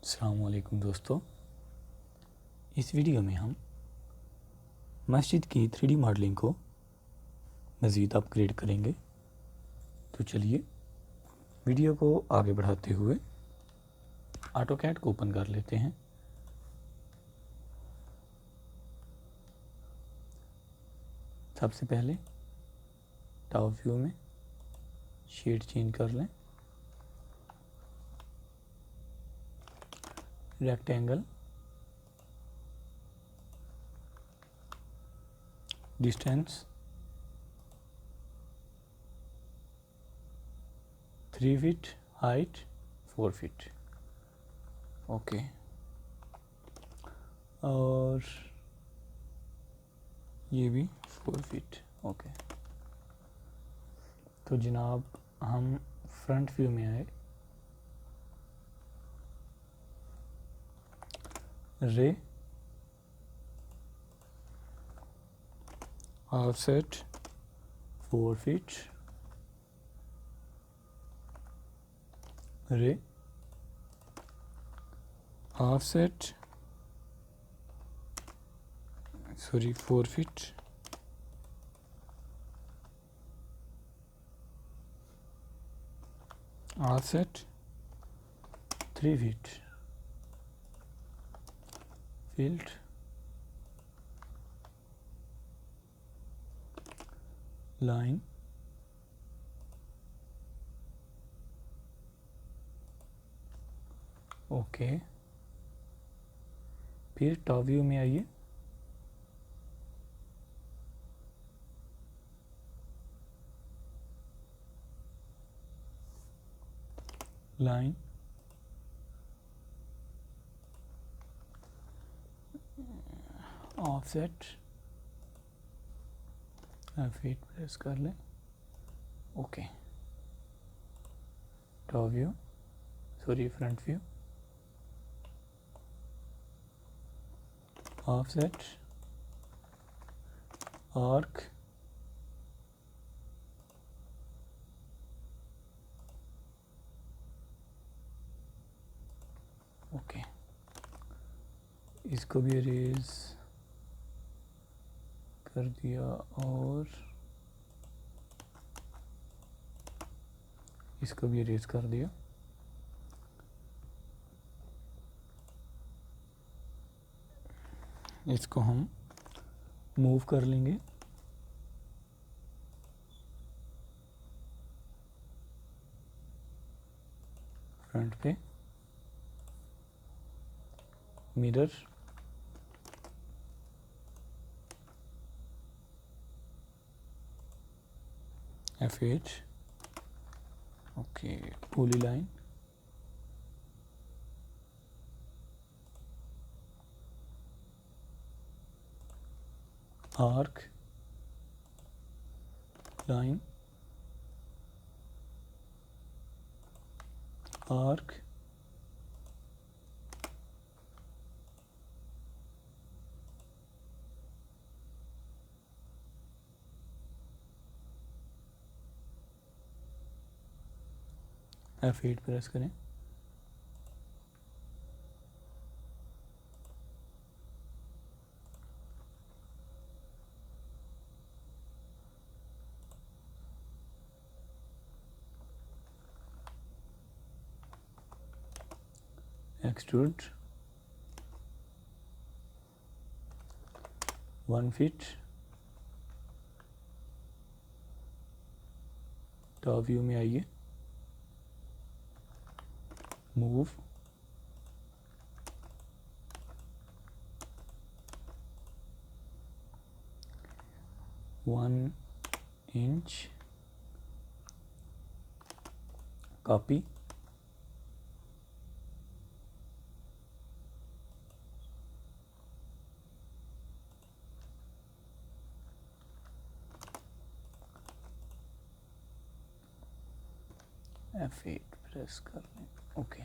अस्सलाम वालेकुम दोस्तों। इस वीडियो में हम मस्जिद की 3D मॉडलिंग को मज़ीद अपग्रेड करेंगे। तो चलिए वीडियो को आगे बढ़ाते हुए ऑटोकैड को ओपन कर लेते हैं। सबसे पहले टॉप व्यू में शेड चेंज कर लें। Rectangle, distance 3 feet, height 4 feet. Okay, और ये भी 4 फीट। ओके, तो जनाब हम फ्रंट व्यू में आए। रे, ऑफसेट 4 फीट, रे, offset 4 feet, offset 3 feet, field line okay. फिर टॉप व्यू में आइए। लाइन, ऑफसेट F8 प्रेस कर लें। Okay, top view front view, offset, arc, okay, इसको भी इरेज कर दिया और इसको भी इरेज कर दिया। इसको हम मूव कर लेंगे। फ्रंट पे mirror, F8, okay, polyline, arc, line, arc, F8 press करें। Extrude 1 feet. टॉप व्यू में आइए, move, one inch, copy, F8 press कर लें। ओके,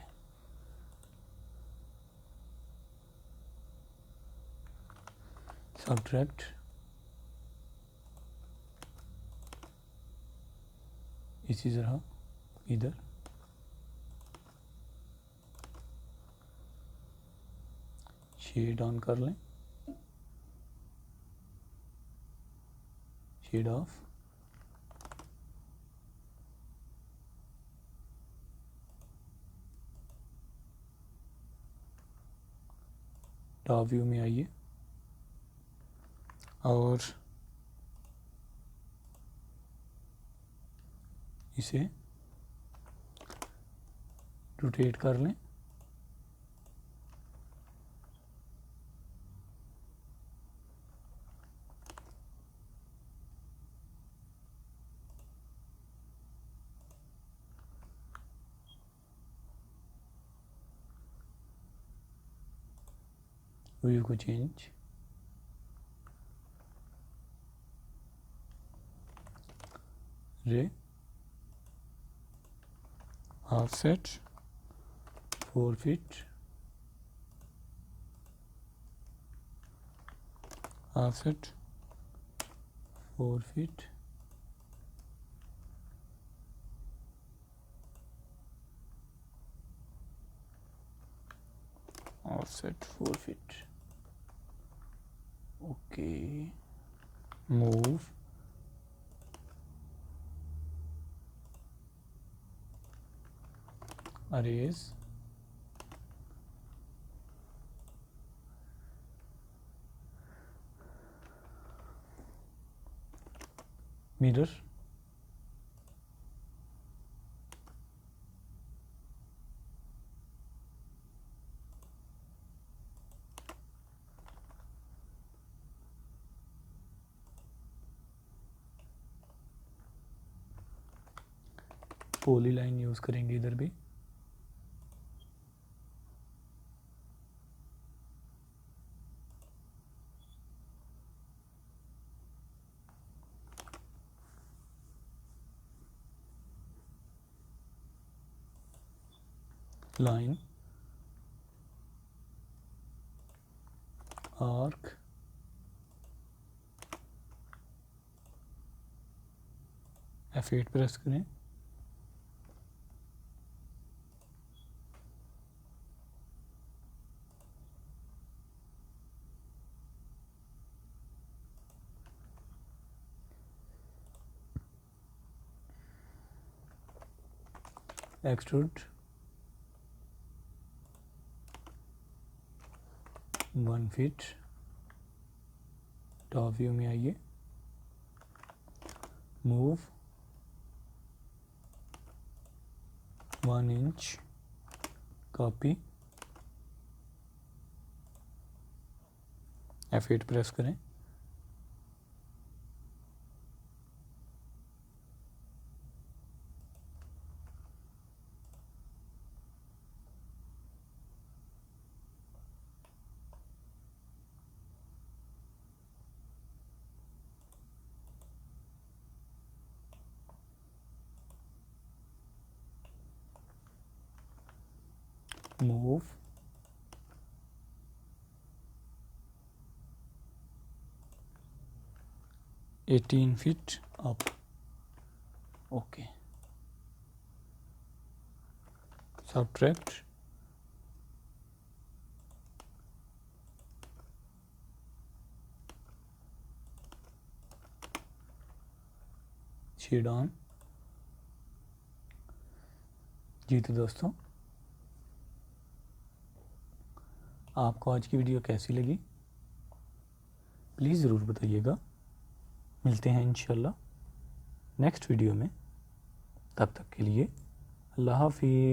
सब्ट्रैक्ट इसी तरह इधर, शेड ऑन कर लें, शेड ऑफ, टॉप व्यू में आइए और इसे रोटेट कर लें। व्यू को change, ray, offset 4 feet, offset 4 feet, offset 4 feet. Okay, move, array, mirror, polyline use करेंगे इधर भी। लाइन, आर्क, F8 प्रेस करें, एक्सट्रूड 1 फीट, टॉप व्यू में आइए, move 1 inch, copy, F8 press करें, move 18 feet up. Okay, subtract, shade on. जी तो दोस्तों, आपको आज की वीडियो कैसी लगी प्लीज़ ज़रूर बताइएगा। मिलते हैं इंशाल्लाह नेक्स्ट वीडियो में, तब तक के लिए अल्लाह हाफिज़।